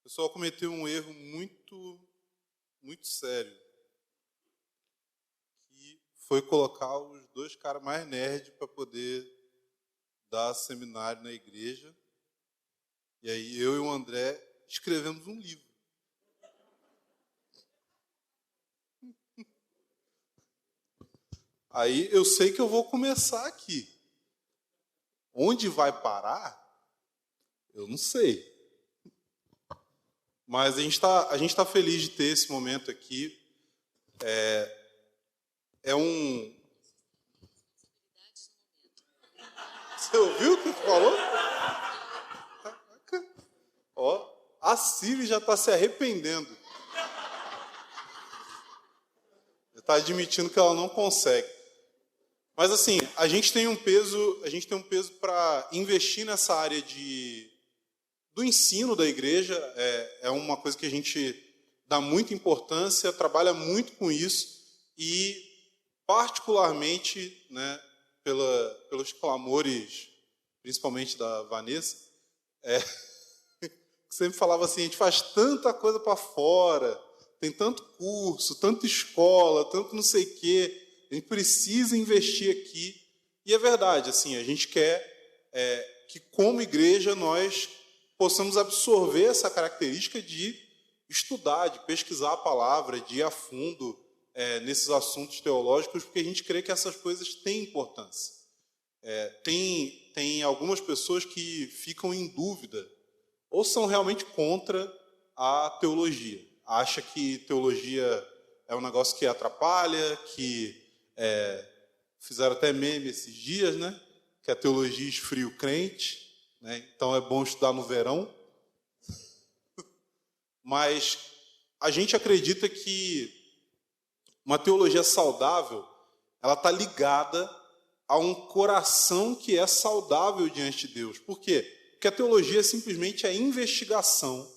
O pessoal cometeu um erro muito sério, que foi colocar os dois caras mais nerds para poder dar seminário na igreja. E aí eu e o André escrevemos um livro. Aí eu sei que eu vou começar aqui. Onde vai parar? Eu não sei. Mas a gente tá feliz de ter esse momento aqui. É um... Você ouviu o que tu falou? Ó, a Siri já está se arrependendo. Está admitindo que ela não consegue. Mas assim, a gente tem um peso para investir nessa área do ensino da igreja. É uma coisa que a gente dá muita importância, trabalha muito com isso e particularmente, né, pelos clamores, principalmente da Vanessa, que sempre falava assim, a gente faz tanta coisa para fora, tem tanto curso, tanta escola, tanto não sei o quê, a gente precisa investir aqui. E é verdade, assim, a gente quer que, como igreja, nós possamos absorver essa característica de estudar, de pesquisar a palavra, de ir a fundo nesses assuntos teológicos, porque a gente crê que essas coisas têm importância. Tem algumas pessoas que ficam em dúvida ou são realmente contra a teologia. Acha que teologia é um negócio que atrapalha, que fizeram até meme esses dias, né? Que a teologia esfria o crente, né? Então é bom estudar no verão. Mas a gente acredita que uma teologia saudável, ela está ligada a um coração que é saudável diante de Deus. Por quê? Porque a teologia é simplesmente a investigação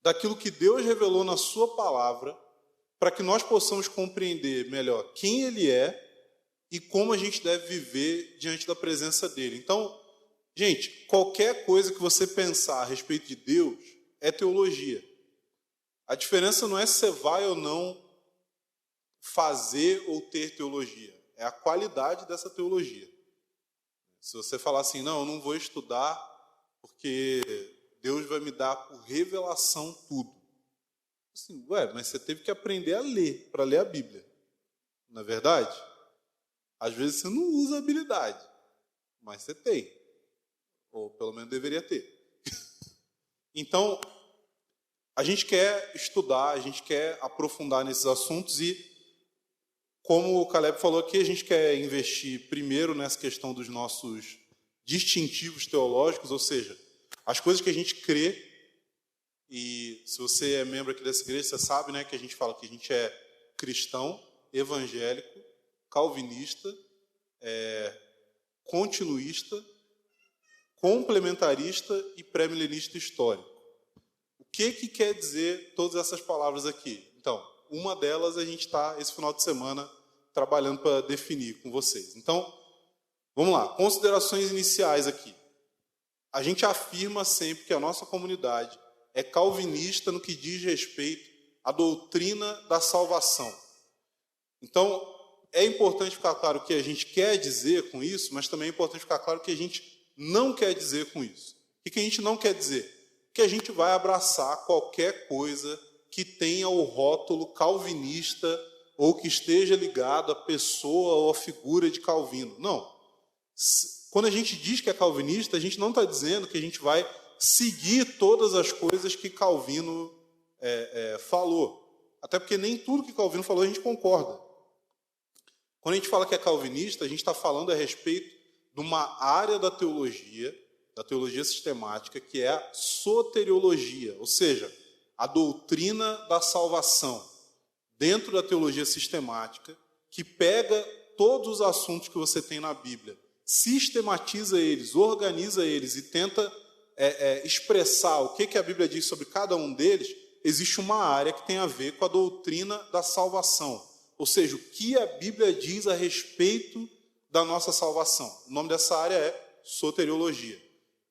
daquilo que Deus revelou na sua palavra, para que nós possamos compreender melhor quem Ele é e como a gente deve viver diante da presença dEle. Então, gente, qualquer coisa que você pensar a respeito de Deus é teologia. A diferença não é se você vai ou não fazer ou ter teologia, é a qualidade dessa teologia. Se você falar assim, não, eu não vou estudar porque Deus vai me dar por revelação tudo. Assim, mas você teve que aprender a ler, para ler a Bíblia. Não é verdade? Às vezes você não usa a habilidade, mas você tem. Ou pelo menos deveria ter. Então, a gente quer estudar, a gente quer aprofundar nesses assuntos e, como o Caleb falou aqui, a gente quer investir primeiro nessa questão dos nossos distintivos teológicos, ou seja, as coisas que a gente crê. E se você é membro aqui dessa igreja, você sabe, né, que a gente fala que a gente é cristão, evangélico, calvinista, continuista, complementarista e pré-milenista histórico. O que quer dizer todas essas palavras aqui? Então, uma delas a gente está, esse final de semana, trabalhando para definir com vocês. Então, vamos lá. Considerações iniciais aqui. A gente afirma sempre que a nossa comunidade é calvinista no que diz respeito à doutrina da salvação. Então, é importante ficar claro o que a gente quer dizer com isso, mas também é importante ficar claro o que a gente não quer dizer com isso. O que a gente não quer dizer? Que a gente vai abraçar qualquer coisa que tenha o rótulo calvinista ou que esteja ligado à pessoa ou à figura de Calvino. Não. Quando a gente diz que é calvinista, a gente não está dizendo que a gente vai seguir todas as coisas que Calvino falou. Até porque nem tudo que Calvino falou a gente concorda. Quando a gente fala que é calvinista, a gente está falando a respeito de uma área da teologia sistemática, que é a soteriologia, ou seja, a doutrina da salvação, dentro da teologia sistemática, que pega todos os assuntos que você tem na Bíblia, sistematiza eles, organiza eles e tenta expressar o que a Bíblia diz sobre cada um deles. Existe uma área que tem a ver com a doutrina da salvação, ou seja, o que a Bíblia diz a respeito da nossa salvação. O nome dessa área é soteriologia.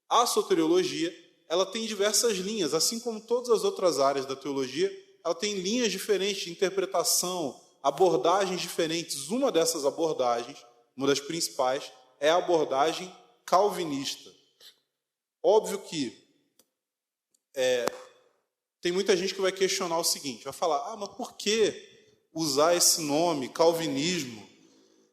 A soteriologia ela tem diversas linhas, assim como todas as outras áreas da teologia, ela tem linhas diferentes de interpretação, abordagens diferentes. Uma dessas abordagens, uma das principais, é a abordagem calvinista. Óbvio que tem muita gente que vai questionar o seguinte, vai falar, mas por que usar esse nome, calvinismo?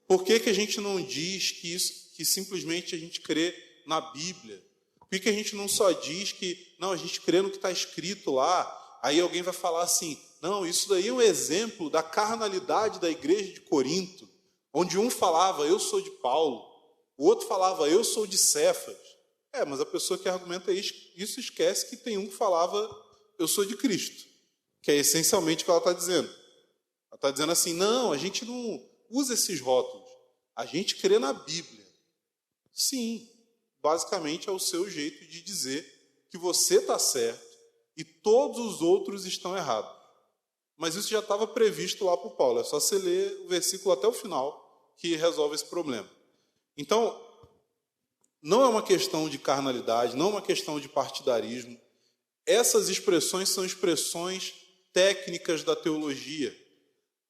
Por que a gente não diz que simplesmente a gente crê na Bíblia? Por que a gente não só diz que não, a gente crê no que está escrito lá? Aí alguém vai falar assim, não, isso daí é um exemplo da carnalidade da igreja de Corinto, onde um falava, eu sou de Paulo, o outro falava, eu sou de Cefas. Mas a pessoa que argumenta isso esquece que tem um que falava, eu sou de Cristo, que é essencialmente o que ela está dizendo. Ela está dizendo assim, não, a gente não usa esses rótulos, a gente crê na Bíblia. Sim, basicamente é o seu jeito de dizer que você está certo e todos os outros estão errados. Mas isso já estava previsto lá para o Paulo, é só você ler o versículo até o final que resolve esse problema. Então, não é uma questão de carnalidade, não é uma questão de partidarismo. Essas expressões são expressões técnicas da teologia.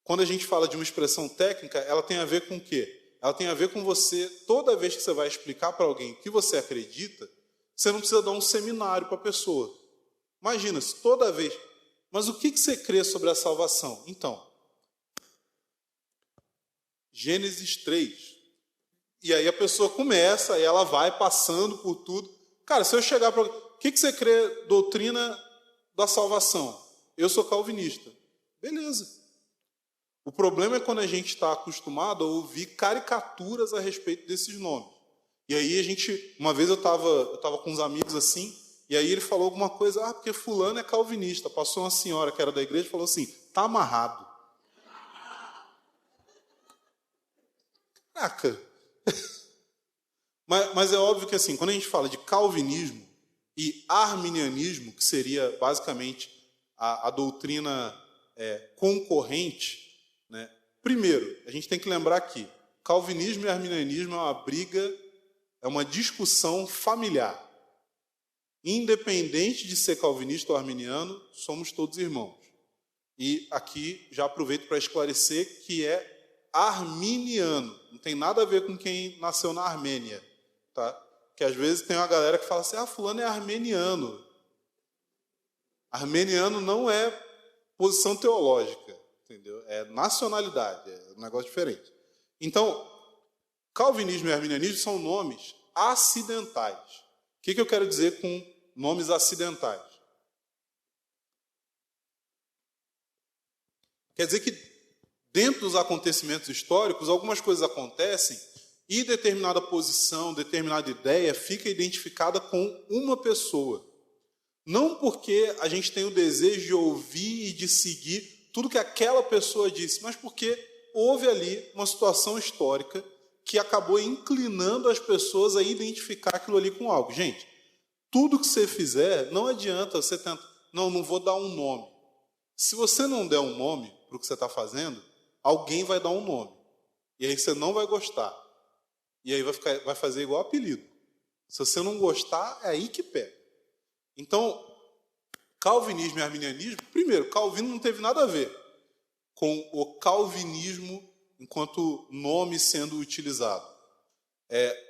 Quando a gente fala de uma expressão técnica, ela tem a ver com o quê? Ela tem a ver com você, toda vez que você vai explicar para alguém o que você acredita, você não precisa dar um seminário para a pessoa. Imagina, se toda vez... Mas o que você crê sobre a salvação? Então, Gênesis 3. E aí a pessoa começa, e ela vai passando por tudo. Cara, se eu chegar para alguém, o que você crê doutrina da salvação? Eu sou calvinista. Beleza. O problema é quando a gente está acostumado a ouvir caricaturas a respeito desses nomes. E aí uma vez eu estava com uns amigos assim, e aí ele falou alguma coisa, porque fulano é calvinista. Passou uma senhora que era da igreja e falou assim, tá amarrado. Caraca. Mas é óbvio que assim, quando a gente fala de calvinismo e arminianismo, que seria basicamente a doutrina concorrente, né? Primeiro, a gente tem que lembrar que calvinismo e arminianismo é uma briga, é uma discussão familiar. Independente de ser calvinista ou arminiano, somos todos irmãos. E aqui já aproveito para esclarecer que é arminiano. Não tem nada a ver com quem nasceu na Armênia. Tá? Que às vezes tem uma galera que fala assim, fulano é armeniano. Armeniano não é posição teológica, entendeu? É nacionalidade, é um negócio diferente. Então, calvinismo e arminianismo são nomes acidentais. O que eu quero dizer com nomes acidentais? Quer dizer que dentro dos acontecimentos históricos, algumas coisas acontecem e determinada posição, determinada ideia fica identificada com uma pessoa. Não porque a gente tem o desejo de ouvir e de seguir tudo que aquela pessoa disse, mas porque houve ali uma situação histórica que acabou inclinando as pessoas a identificar aquilo ali com algo. Gente, tudo que você fizer, não adianta você tentar, não vou dar um nome. Se você não der um nome para o que você está fazendo, alguém vai dar um nome. E aí você não vai gostar. E aí vai fazer igual apelido. Se você não gostar, é aí que pega. Então, calvinismo e arminianismo, primeiro, Calvino não teve nada a ver com o calvinismo enquanto nome sendo utilizado.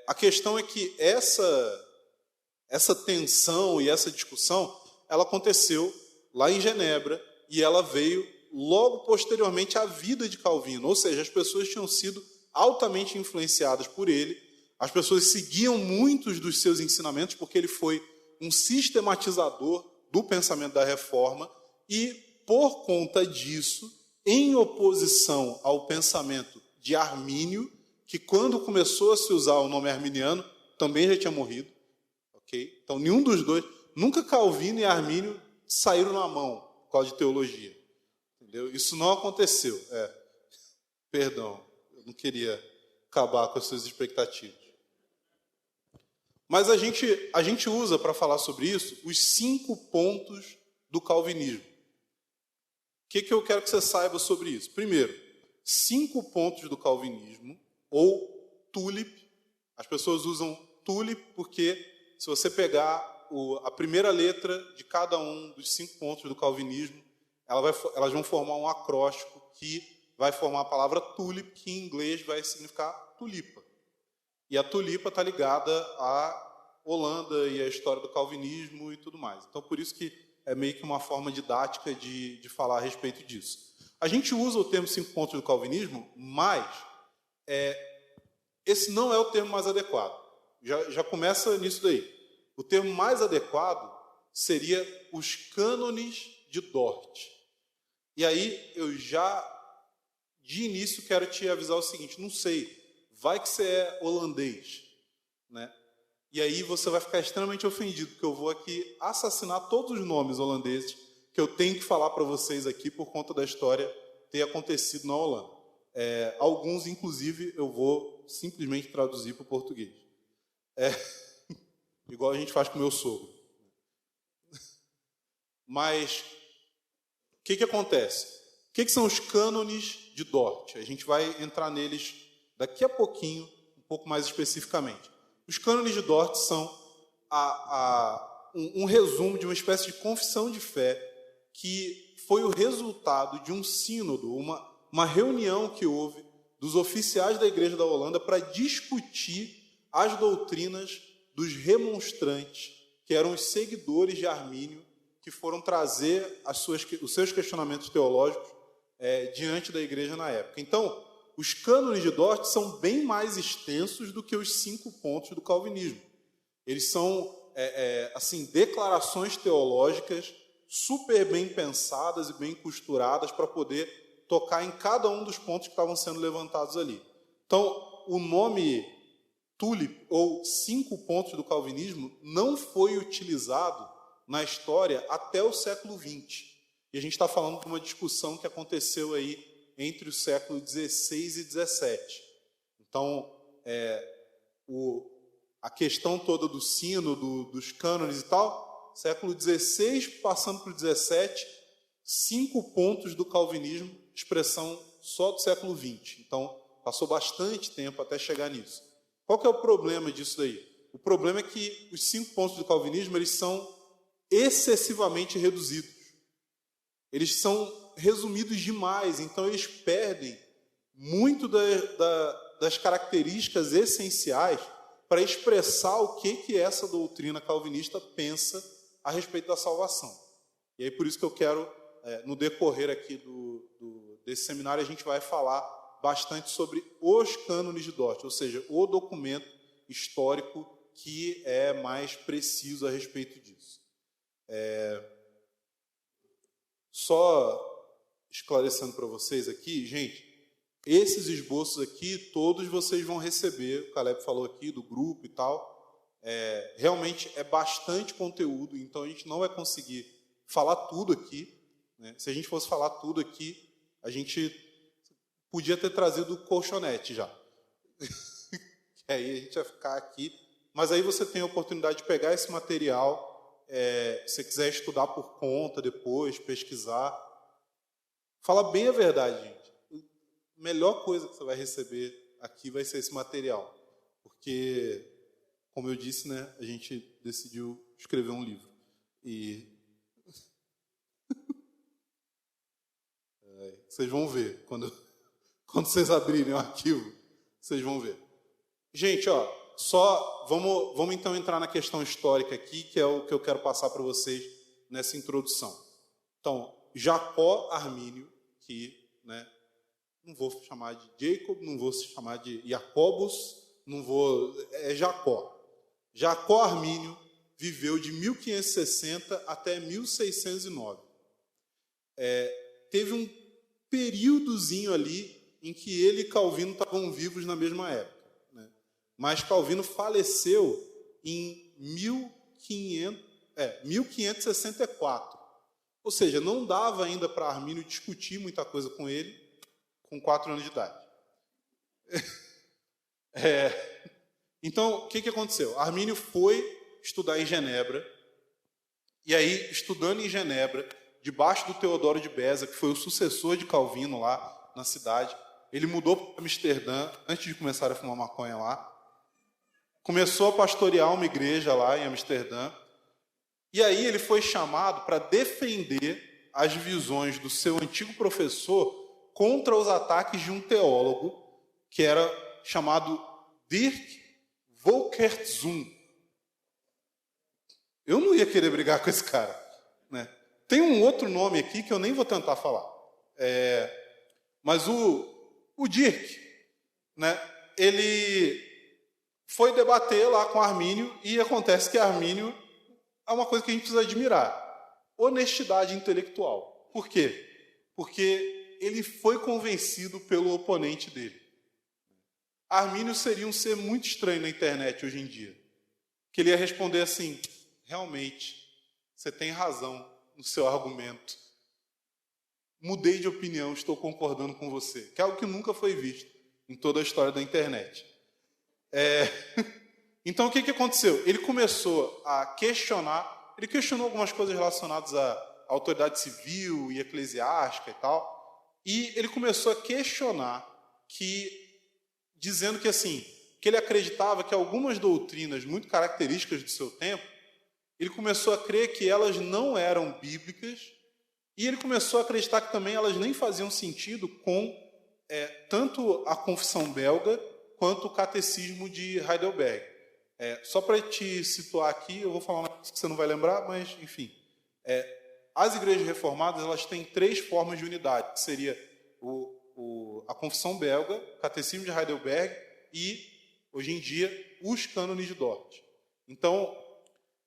A questão é que essa tensão e essa discussão, ela aconteceu lá em Genebra e ela veio logo posteriormente à vida de Calvino. Ou seja, as pessoas tinham sido altamente influenciadas por ele, as pessoas seguiam muitos dos seus ensinamentos porque ele foi um sistematizador do pensamento da reforma e, por conta disso, em oposição ao pensamento de Armínio, que quando começou a se usar o nome arminiano, também já tinha morrido. Okay? Então, nenhum dos dois, nunca Calvino e Armínio saíram na mão por causa de teologia. Entendeu? Isso não aconteceu. Perdão, eu não queria acabar com as suas expectativas. Mas a gente usa, para falar sobre isso, os 5 pontos do calvinismo. O que eu quero que você saiba sobre isso? Primeiro, 5 pontos do calvinismo, ou tulip. As pessoas usam tulip porque, se você pegar a primeira letra de cada um dos 5 pontos do calvinismo, elas vão formar um acróstico que vai formar a palavra tulip, que em inglês vai significar tulipa. E a tulipa está ligada à Holanda e à história do calvinismo e tudo mais. Então, por isso que é meio que uma forma didática de falar a respeito disso. A gente usa o termo 5 pontos do calvinismo, mas esse não é o termo mais adequado. Já começa nisso daí. O termo mais adequado seria os cânones de Dort. E aí, eu já, de início, quero te avisar o seguinte, não sei, vai que você é holandês, né? E aí você vai ficar extremamente ofendido, porque eu vou aqui assassinar todos os nomes holandeses que eu tenho que falar para vocês aqui por conta da história ter acontecido na Holanda. Alguns, inclusive, eu vou simplesmente traduzir para o português. Igual a gente faz com o meu sogro. Mas, o que acontece? O que são os cânones de Dort? A gente vai entrar neles daqui a pouquinho, um pouco mais especificamente. Os cânones de Dort são um resumo de uma espécie de confissão de fé que foi o resultado de um sínodo, uma reunião que houve dos oficiais da Igreja da Holanda para discutir as doutrinas dos remonstrantes, que eram os seguidores de Armínio, que foram trazer os seus questionamentos teológicos diante da Igreja na época. Então, os cânones de Dort são bem mais extensos do que os 5 pontos do calvinismo. Eles são declarações teológicas super bem pensadas e bem costuradas para poder tocar em cada um dos pontos que estavam sendo levantados ali. Então, o nome tulip, ou 5 pontos do calvinismo, não foi utilizado na história até o século XX. E a gente está falando de uma discussão que aconteceu aí entre o século XVI e XVII. Então, a questão toda do sino, dos cânones e tal, século XVI passando para o XVII, 5 pontos do calvinismo, expressão só do século XX. Então, passou bastante tempo até chegar nisso. Qual que é o problema disso daí? O problema é que os 5 pontos do calvinismo eles são excessivamente reduzidos. Eles são resumidos demais, então eles perdem muito das características essenciais para expressar o que essa doutrina calvinista pensa a respeito da salvação. E aí por isso que eu quero, no decorrer aqui desse seminário, a gente vai falar bastante sobre os cânones de Dort, ou seja, o documento histórico que é mais preciso a respeito disso. Só esclarecendo para vocês aqui, gente, esses esboços aqui, todos vocês vão receber, o Caleb falou aqui do grupo e tal, realmente é bastante conteúdo, então a gente não vai conseguir falar tudo aqui, né? Se a gente fosse falar tudo aqui, a gente podia ter trazido o colchonete já. Que aí a gente vai ficar aqui, mas aí você tem a oportunidade de pegar esse material, se você quiser estudar por conta depois, pesquisar. Fala bem a verdade, gente. A melhor coisa que você vai receber aqui vai ser esse material. Porque, como eu disse, né, a gente decidiu escrever um livro. E vocês vão ver. Quando vocês abrirem o arquivo, vocês vão ver. Gente, só vamos então entrar na questão histórica aqui, que é o que eu quero passar para vocês nessa introdução. Então, Jacó Armínio, que, né, não vou chamar de Jacob, não vou chamar de Jacobus, é Jacó. Jacó Armínio viveu de 1560 até 1609. Teve um períodozinho ali em que ele e Calvino estavam vivos na mesma época, né? Mas Calvino faleceu em 1564. Ou seja, não dava ainda para Armínio discutir muita coisa com ele com 4 anos de idade. Então, o que aconteceu? Armínio foi estudar em Genebra, e aí, estudando em Genebra, debaixo do Teodoro de Beza, que foi o sucessor de Calvino lá na cidade, ele mudou para Amsterdã, antes de começar a fumar maconha lá, começou a pastorear uma igreja lá em Amsterdã, E aí ele foi chamado para defender as visões do seu antigo professor contra os ataques de um teólogo que era chamado Dirk Volkertzoon. Eu não ia querer brigar com esse cara, né? Tem um outro nome aqui que eu nem vou tentar falar. Mas o Dirk, né, ele foi debater lá com Armínio e acontece que Armínio é uma coisa que a gente precisa admirar. Honestidade intelectual. Por quê? Porque ele foi convencido pelo oponente dele. Armínio seria um ser muito estranho na internet hoje em dia. Que ele ia responder assim: realmente, você tem razão no seu argumento. Mudei de opinião, estou concordando com você. Que é algo que nunca foi visto em toda a história da internet. Então, o que aconteceu? Ele começou a questionar, ele questionou algumas coisas relacionadas à autoridade civil e eclesiástica e tal, e ele começou a questionar, dizendo que assim, que ele acreditava que algumas doutrinas muito características do seu tempo, ele começou a crer que elas não eram bíblicas, e ele começou a acreditar que também elas nem faziam sentido com tanto a confissão belga quanto o catecismo de Heidelberg. Só para te situar aqui, eu vou falar uma coisa que você não vai lembrar, mas, enfim. As igrejas reformadas elas têm 3 formas de unidade, que seria a confissão belga, o catecismo de Heidelberg e, hoje em dia, os cânones de Dort. Então,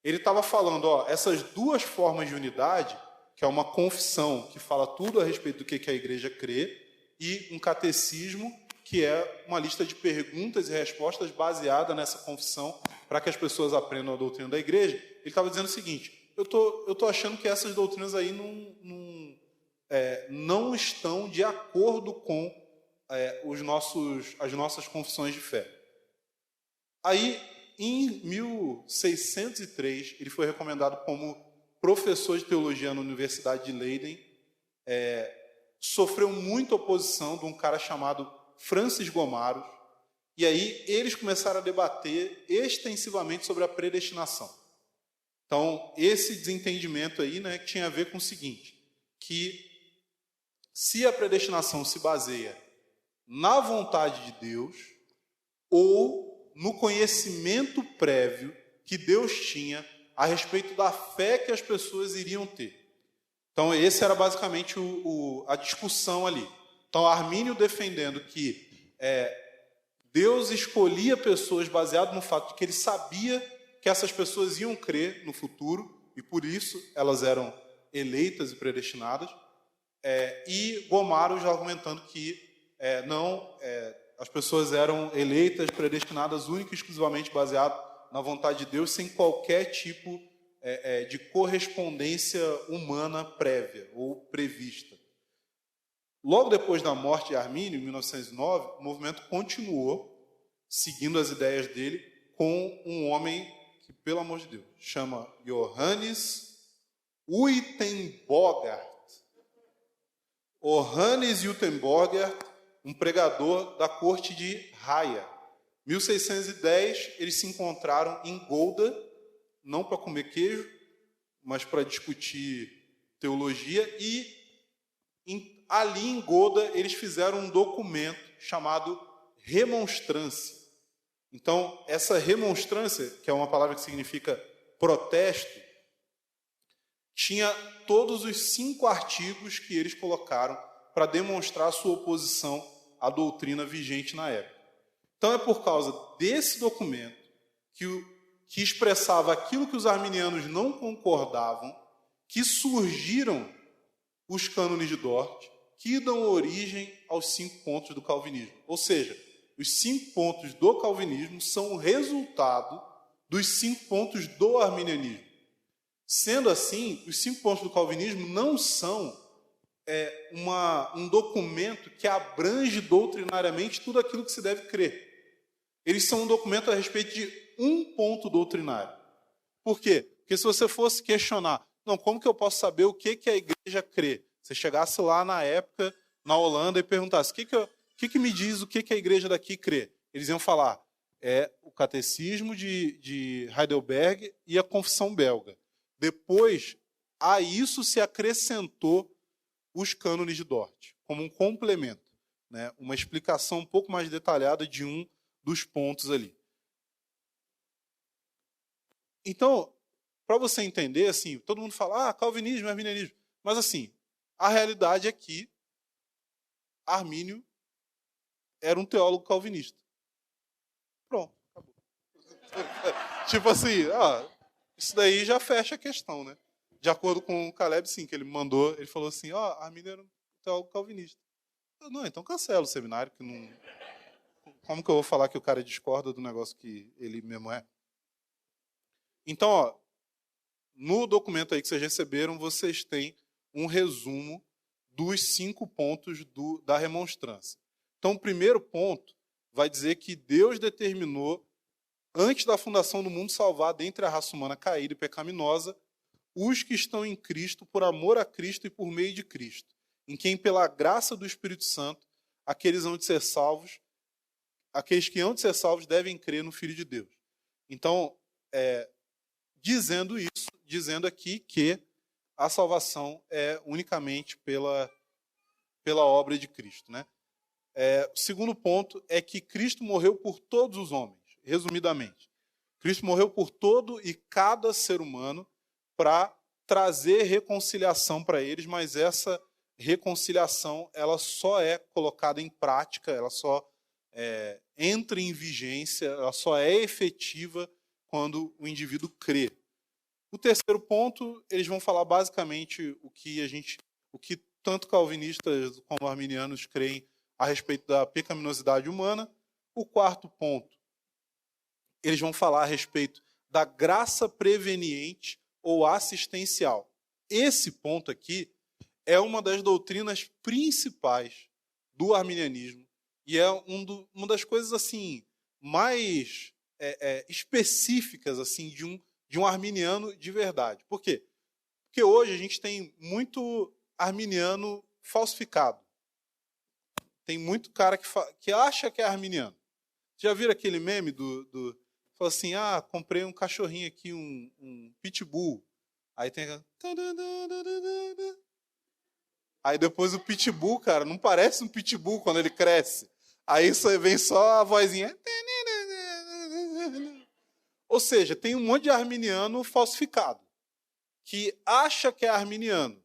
ele estava falando, essas 2 formas de unidade, que é uma confissão que fala tudo a respeito do que a igreja crê, e um catecismo, que é uma lista de perguntas e respostas baseada nessa confissão para que as pessoas aprendam a doutrina da igreja. Ele estava dizendo o seguinte: eu tô achando que essas doutrinas aí não estão de acordo com as nossas confissões de fé. Aí, em 1603, ele foi recomendado como professor de teologia na Universidade de Leiden. Sofreu muita oposição de um cara chamado Francis Gomaros, e aí eles começaram a debater extensivamente sobre a predestinação. Então, esse desentendimento aí, né, tinha a ver com o seguinte, que se a predestinação se baseia na vontade de Deus ou no conhecimento prévio que Deus tinha a respeito da fé que as pessoas iriam ter. Então, esse era basicamente a discussão ali. Então, Armínio defendendo que Deus escolhia pessoas baseado no fato de que ele sabia que essas pessoas iam crer no futuro e, por isso, elas eram eleitas e predestinadas. E Gomaros argumentando que as pessoas eram eleitas, predestinadas única e exclusivamente baseado na vontade de Deus, sem qualquer tipo de correspondência humana prévia ou prevista. Logo depois da morte de Armínio, em 1909, o movimento continuou seguindo as ideias dele com um homem que, pelo amor de Deus, chama Johannes Uitenborgert. Johannes Uitenborgert, um pregador da corte de Haia. 1610, eles se encontraram em Gouda, não para comer queijo, mas para discutir teologia, e ali em Gouda eles fizeram um documento chamado remonstrância. Então, essa remonstrância, que é uma palavra que significa protesto, tinha todos os 5 artigos que eles colocaram para demonstrar a sua oposição à doutrina vigente na época. Então, é por causa desse documento que expressava aquilo que os arminianos não concordavam, que surgiram os cânones de Dort, que dão origem aos 5 pontos do calvinismo. Ou seja, os 5 pontos do calvinismo são o resultado dos 5 pontos do arminianismo. Sendo assim, os 5 pontos do calvinismo não são um documento que abrange doutrinariamente tudo aquilo que se deve crer. Eles são um documento a respeito de um ponto doutrinário. Por quê? Porque se você fosse questionar, como que eu posso saber o que a igreja crê? Você chegasse lá na época, na Holanda, e perguntasse, o que me diz o que a igreja daqui crê? Eles iam falar, o catecismo de Heidelberg e a confissão belga. Depois, a isso se acrescentou os cânones de Dort, como um complemento, né? Uma explicação um pouco mais detalhada de um dos pontos ali. Então, para você entender, assim, todo mundo fala, calvinismo, arminianismo. Mas, assim, a realidade é que Armínio era um teólogo calvinista. Pronto, acabou. Tipo assim, isso daí já fecha a questão, né? De acordo com o Caleb, sim, que ele me mandou, ele falou assim, Armínio era um teólogo calvinista. Não, então cancela o seminário, que não... Como que eu vou falar que o cara discorda do negócio que ele mesmo é? Então, no documento aí que vocês receberam, vocês têm um resumo dos 5 pontos da remonstrância. Então, o primeiro ponto vai dizer que Deus determinou, antes da fundação do mundo, salvar dentre a raça humana caída e pecaminosa os que estão em Cristo por amor a Cristo e por meio de Cristo, em quem, pela graça do Espírito Santo, aqueles que hão de ser salvos devem crer no Filho de Deus. Então, dizendo aqui que a salvação é unicamente pela obra de Cristo, né? O segundo ponto é que Cristo morreu por todos os homens, resumidamente. Cristo morreu por todo e cada ser humano para trazer reconciliação para eles, mas essa reconciliação ela só é colocada em prática, ela só entra em vigência, ela só é efetiva quando o indivíduo crê. O terceiro ponto, eles vão falar basicamente o que tanto calvinistas como arminianos creem a respeito da pecaminosidade humana. O quarto ponto, eles vão falar a respeito da graça preveniente ou assistencial. Esse ponto aqui é uma das doutrinas principais do arminianismo e é uma das coisas assim mais específicas assim de um arminiano de verdade. Por quê? Porque hoje a gente tem muito arminiano falsificado. Tem muito cara que acha que é arminiano. Já viram aquele meme falou assim, comprei um cachorrinho aqui, um pitbull. Aí tem... Aí depois o pitbull, cara, não parece um pitbull quando ele cresce. Aí vem só a vozinha. Ou seja, tem um monte de arminiano falsificado, que acha que é arminiano,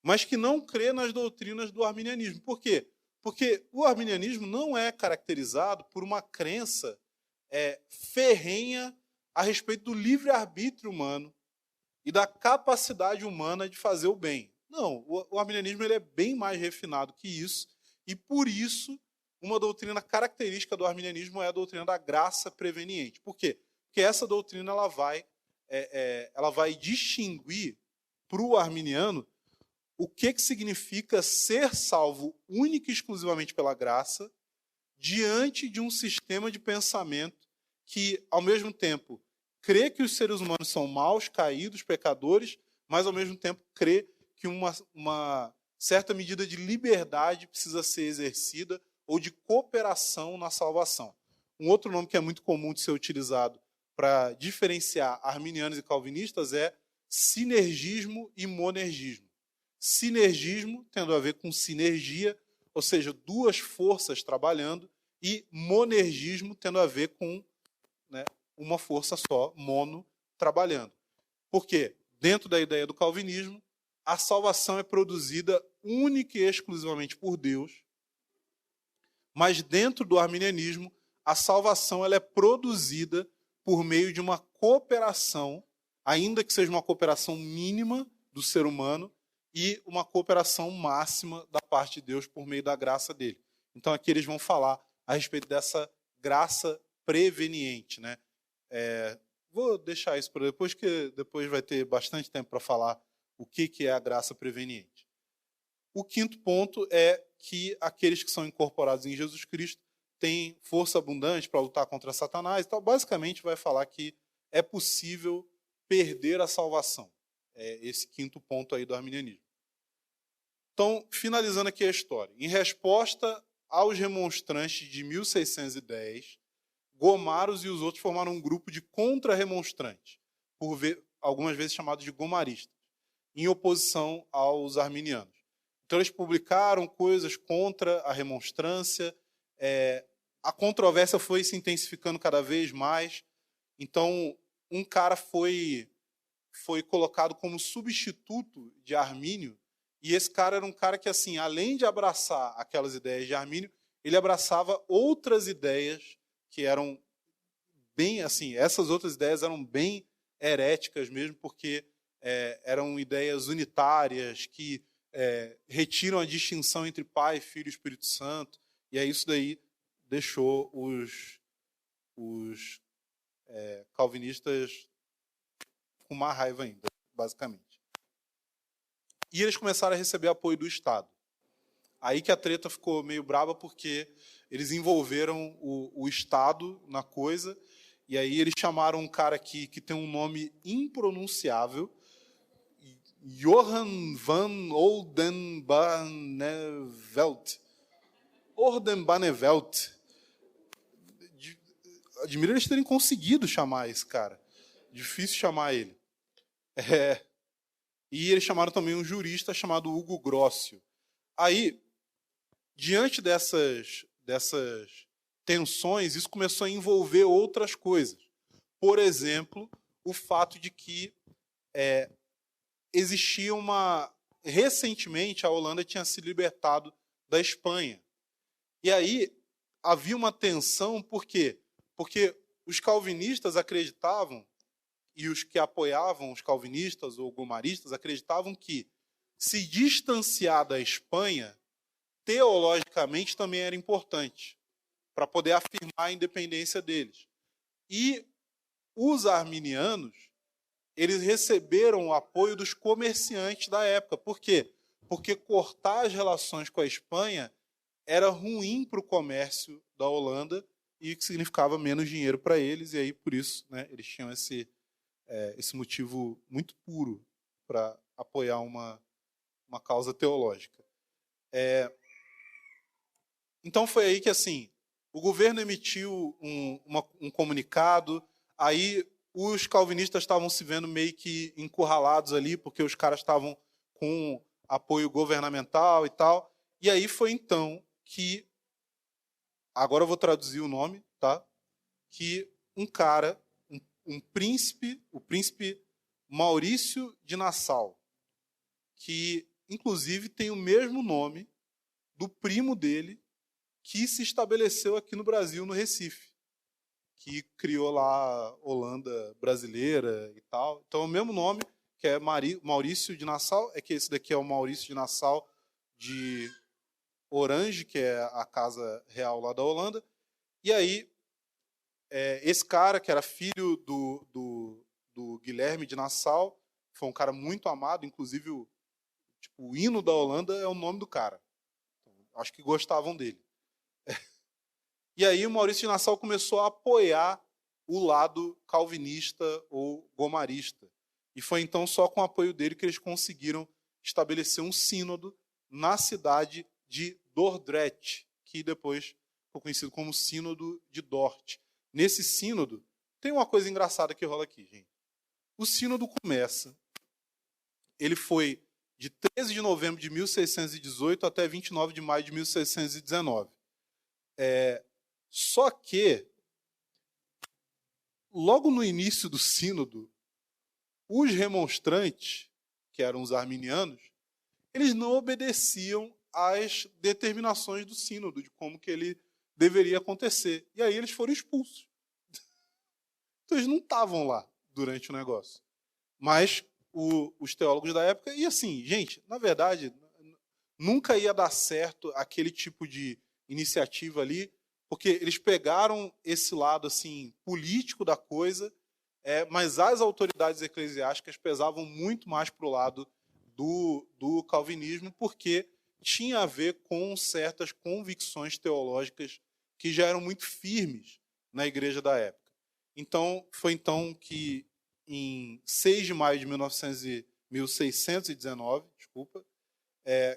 mas que não crê nas doutrinas do arminianismo. Por quê? Porque o arminianismo não é caracterizado por uma crença ferrenha a respeito do livre-arbítrio humano e da capacidade humana de fazer o bem. Não, o arminianismo ele é bem mais refinado que isso, e por isso uma doutrina característica do arminianismo é a doutrina da graça preveniente. Por quê? Porque essa doutrina ela vai distinguir para o arminiano o que significa ser salvo única e exclusivamente pela graça diante de um sistema de pensamento que, ao mesmo tempo, crê que os seres humanos são maus, caídos, pecadores, mas, ao mesmo tempo, crê que uma certa medida de liberdade precisa ser exercida ou de cooperação na salvação. Um outro nome que é muito comum de ser utilizado para diferenciar arminianos e calvinistas é sinergismo e monergismo. Sinergismo tendo a ver com sinergia, ou seja, duas forças trabalhando, e monergismo tendo a ver com uma força só, mono, trabalhando. Por quê? Dentro da ideia do calvinismo, a salvação é produzida única e exclusivamente por Deus, mas dentro do arminianismo, a salvação ela é produzida por meio de uma cooperação, ainda que seja uma cooperação mínima do ser humano, e uma cooperação máxima da parte de Deus por meio da graça dele. Então aqui eles vão falar a respeito dessa graça preveniente, né? Vou deixar isso para depois, que depois vai ter bastante tempo para falar o que é a graça preveniente. O quinto ponto é que aqueles que são incorporados em Jesus Cristo têm força abundante para lutar contra Satanás. Então, basicamente, vai falar que é possível perder a salvação. Esse quinto ponto aí do arminianismo. Então, finalizando aqui a história. Em resposta aos remonstrantes de 1610, Gomaros e os outros formaram um grupo de contra-remonstrantes, algumas vezes chamados de gomaristas, em oposição aos arminianos. Então, eles publicaram coisas contra a remonstrância, a controvérsia foi se intensificando cada vez mais. Então, um cara foi colocado como substituto de Armínio, e esse cara era um cara que, assim, além de abraçar aquelas ideias de Armínio, ele abraçava outras ideias que eram bem, assim, essas outras ideias eram bem heréticas mesmo, porque eram ideias unitárias que retiram a distinção entre Pai, Filho e Espírito Santo, e aí isso daí deixou os calvinistas com uma raiva ainda, basicamente. E eles começaram a receber apoio do Estado. Aí que a treta ficou meio braba, porque eles envolveram o Estado na coisa, e aí eles chamaram um cara aqui que tem um nome impronunciável, Johann van Oldenbarnevelt. Oldenbarnevelt. Admiro eles terem conseguido chamar esse cara. Difícil chamar ele. E eles chamaram também um jurista chamado Hugo Grossio. Aí, diante dessas tensões, isso começou a envolver outras coisas. Por exemplo, o fato de que existia recentemente, a Holanda tinha se libertado da Espanha. E aí havia uma tensão, por quê? Porque os calvinistas acreditavam, e os que apoiavam os calvinistas ou gomaristas acreditavam que se distanciar da Espanha, teologicamente, também era importante, para poder afirmar a independência deles. E os arminianos, eles receberam o apoio dos comerciantes da época. Por quê? Porque cortar as relações com a Espanha era ruim para o comércio da Holanda e que significava menos dinheiro para eles, e aí, por isso, né, eles tinham esse motivo muito puro para apoiar uma causa teológica. Então foi aí que, assim, o governo emitiu um comunicado, aí os calvinistas estavam se vendo meio que encurralados ali, porque os caras estavam com apoio governamental e tal, e aí foi então que, agora eu vou traduzir o nome, tá? Que um cara, um príncipe, o príncipe Maurício de Nassau, que inclusive tem o mesmo nome do primo dele, que se estabeleceu aqui no Brasil, no Recife, que criou lá a Holanda brasileira e tal. Então, o mesmo nome, que é Maurício de Nassau, que esse daqui é o Maurício de Nassau de Orange, que é a casa real lá da Holanda. E aí, esse cara, que era filho do Guilherme de Nassau, foi um cara muito amado, inclusive o hino da Holanda é o nome do cara. Então, acho que gostavam dele. E aí o Maurício de Nassau começou a apoiar o lado calvinista ou gomarista. E foi então só com o apoio dele que eles conseguiram estabelecer um sínodo na cidade de Dordrecht, que depois ficou conhecido como Sínodo de Dort. Nesse sínodo, tem uma coisa engraçada que rola aqui, gente. O sínodo começa, ele foi de 13 de novembro de 1618 até 29 de maio de 1619. Só que, logo no início do sínodo, os remonstrantes, que eram os arminianos, eles não obedeciam às determinações do sínodo, de como que ele deveria acontecer. E aí eles foram expulsos. Então eles não estavam lá durante o negócio. Mas os teólogos da época... E assim, gente, na verdade, nunca ia dar certo aquele tipo de iniciativa ali, porque eles pegaram esse lado assim político da coisa, mas as autoridades eclesiásticas pesavam muito mais para o lado do calvinismo, porque tinha a ver com certas convicções teológicas que já eram muito firmes na igreja da época. Então, foi então que, em 6 de maio de 1619,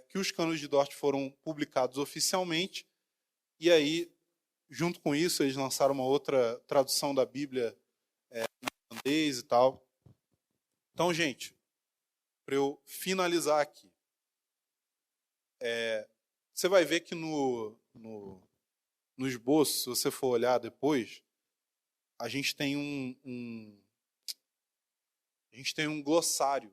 que os cânones de Dort foram publicados oficialmente, e aí, junto com isso, eles lançaram uma outra tradução da Bíblia em holandês e tal. Então, gente, para eu finalizar aqui, você vai ver que no esboço, se você for olhar depois, a gente tem um glossário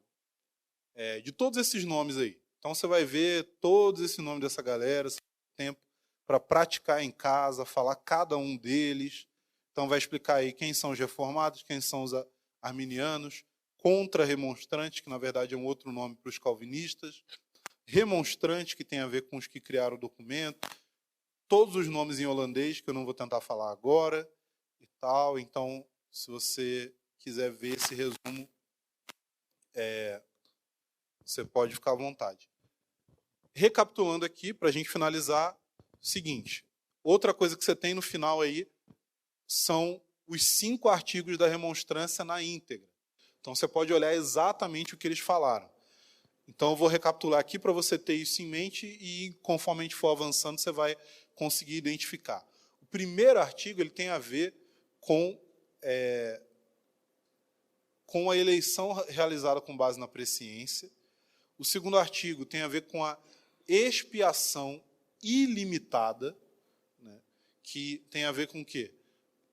de todos esses nomes aí. Então você vai ver todos esses nomes dessa galera, você tem tempo para praticar em casa, falar cada um deles. Então vai explicar aí quem são os reformados, quem são os arminianos, contra-remonstrantes, que na verdade é um outro nome para os calvinistas, remonstrantes, que tem a ver com os que criaram o documento, todos os nomes em holandês, que eu não vou tentar falar agora, e tal. Então, se você quiser ver esse resumo, você pode ficar à vontade. Recapitulando aqui, para a gente finalizar, seguinte, outra coisa que você tem no final aí são os 5 artigos da remonstrância na íntegra. Então, você pode olhar exatamente o que eles falaram. Então, eu vou recapitular aqui para você ter isso em mente e, conforme a gente for avançando, você vai conseguir identificar. O primeiro artigo ele tem a ver com a eleição realizada com base na presciência. O segundo artigo tem a ver com a expiação ilimitada, né, que tem a ver com o quê?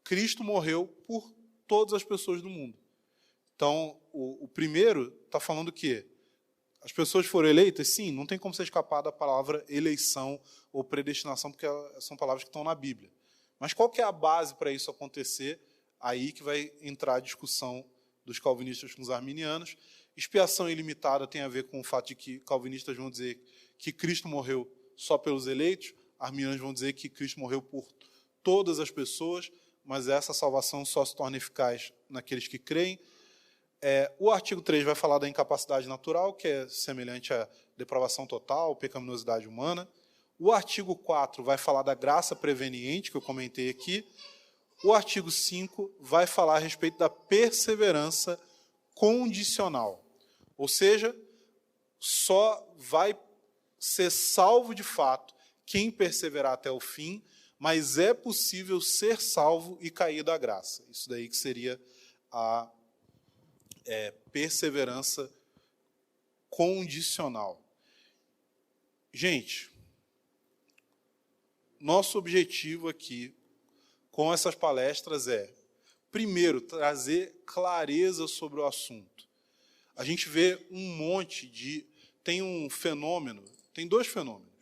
Cristo morreu por todas as pessoas do mundo. Então, o primeiro está falando o quê? As pessoas foram eleitas? Sim, não tem como você escapar da palavra eleição ou predestinação, porque são palavras que estão na Bíblia. Mas qual que é a base para isso acontecer? Aí que vai entrar a discussão dos calvinistas com os arminianos. Expiação ilimitada tem a ver com o fato de que calvinistas vão dizer que Cristo morreu só pelos eleitos, arminianos vão dizer que Cristo morreu por todas as pessoas, mas essa salvação só se torna eficaz naqueles que creem. O artigo 3 vai falar da incapacidade natural, que é semelhante à depravação total, pecaminosidade humana. O artigo 4 vai falar da graça preveniente, que eu comentei aqui. O artigo 5 vai falar a respeito da perseverança condicional. Ou seja, só vai ser salvo de fato quem perseverar até o fim, mas é possível ser salvo e cair da graça. Isso daí que seria a perseverança condicional. Gente, nosso objetivo aqui com essas palestras primeiro, trazer clareza sobre o assunto. A gente vê um monte de... Tem dois fenômenos.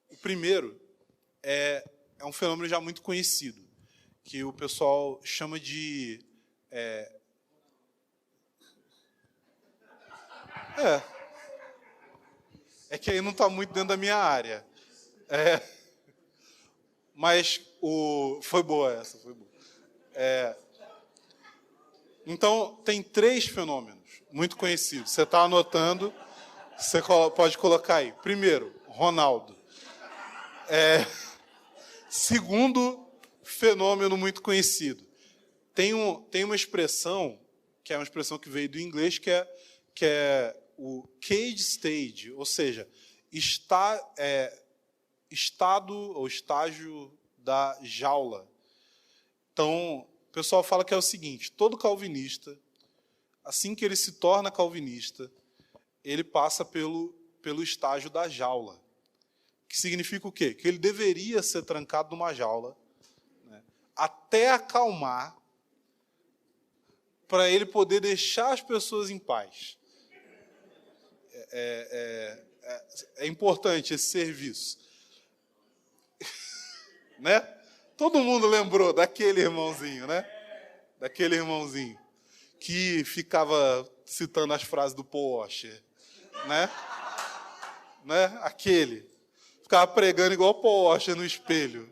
O primeiro é um fenômeno já muito conhecido, que o pessoal chama de... que aí não está muito dentro da minha área. Mas foi boa essa, foi boa. Então, tem 3 fenômenos muito conhecidos. Você está anotando, você pode colocar aí. Primeiro, Ronaldo. Segundo fenômeno muito conhecido. Tem uma expressão, que é uma expressão que veio do inglês, que é o cage stage, ou seja, estado ou estágio da jaula. Então, o pessoal fala que é o seguinte: todo calvinista, assim que ele se torna calvinista, ele passa pelo estágio da jaula. Que significa o quê? Que ele deveria ser trancado numa jaula, né, até acalmar, para ele poder deixar as pessoas em paz. É importante esse serviço. Né? Todo mundo lembrou daquele irmãozinho, né? Daquele irmãozinho que ficava citando as frases do Paul Washer, né? Aquele. Ficava pregando igual o Paul Washer no espelho.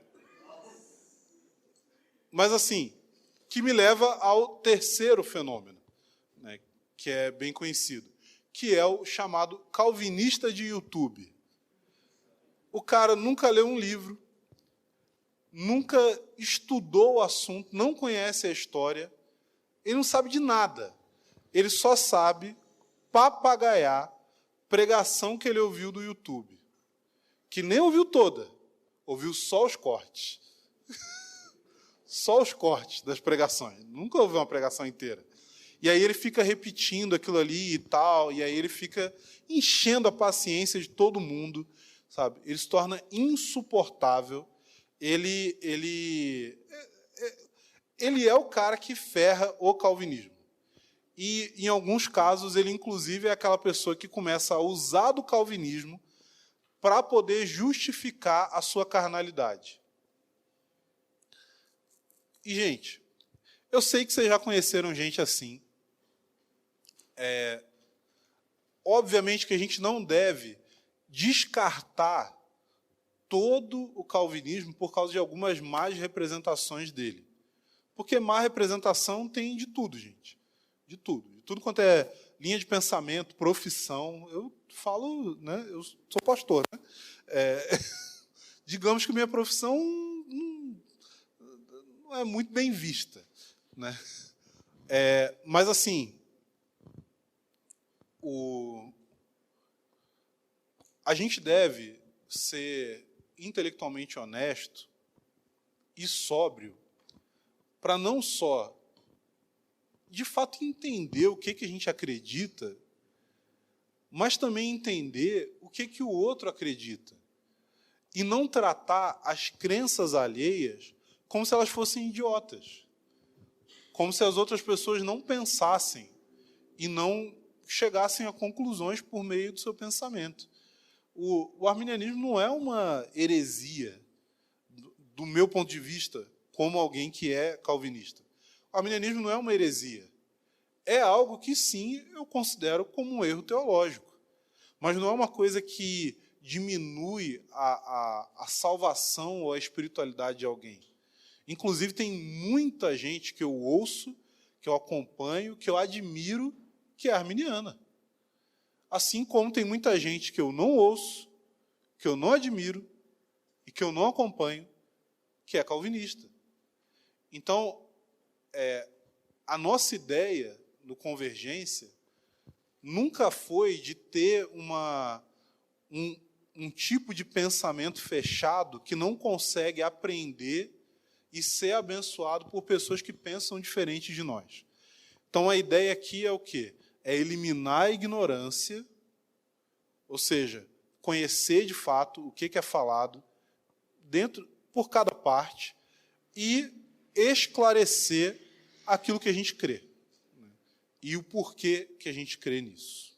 Mas assim, que me leva ao terceiro fenômeno, né, que é bem conhecido, que é o chamado calvinista de YouTube. O cara nunca leu um livro, nunca estudou o assunto, não conhece a história, ele não sabe de nada. Ele só sabe papagaiar pregação que ele ouviu do YouTube. Que nem ouviu toda, ouviu só os cortes. Só os cortes das pregações. Nunca ouviu uma pregação inteira. E aí ele fica repetindo aquilo ali e tal, e aí ele fica enchendo a paciência de todo mundo, sabe? Ele se torna insuportável. Ele é o cara que ferra o calvinismo. E, em alguns casos, ele, inclusive, é aquela pessoa que começa a usar do calvinismo para poder justificar a sua carnalidade. E, gente, eu sei que vocês já conheceram gente assim. Obviamente que a gente não deve descartar todo o calvinismo por causa de algumas más representações dele. Porque má representação tem de tudo, gente. De tudo. De tudo quanto é linha de pensamento, profissão. Eu falo, né, eu sou pastor, né? Digamos que minha profissão não é muito bem vista, né? Mas, assim, a gente deve ser intelectualmente honesto e sóbrio para não só, de fato, entender o que a gente acredita, mas também entender o que o outro acredita. E não tratar as crenças alheias como se elas fossem idiotas. Como se as outras pessoas não pensassem e não chegassem a conclusões por meio do seu pensamento. O arminianismo não é uma heresia, do meu ponto de vista, como alguém que é calvinista. O arminianismo não é uma heresia. É algo que, sim, eu considero como um erro teológico. Mas não é uma coisa que diminui a salvação ou a espiritualidade de alguém. Inclusive, tem muita gente que eu ouço, que eu acompanho, que eu admiro, que é arminiana. Assim como tem muita gente que eu não ouço, que eu não admiro e que eu não acompanho, que é calvinista. Então, a nossa ideia no Convergência nunca foi de ter um tipo de pensamento fechado que não consegue aprender e ser abençoado por pessoas que pensam diferente de nós. Então, a ideia aqui é o quê? É eliminar a ignorância, ou seja, conhecer de fato o que é falado por cada parte e esclarecer aquilo que a gente crê, né? E o porquê que a gente crê nisso.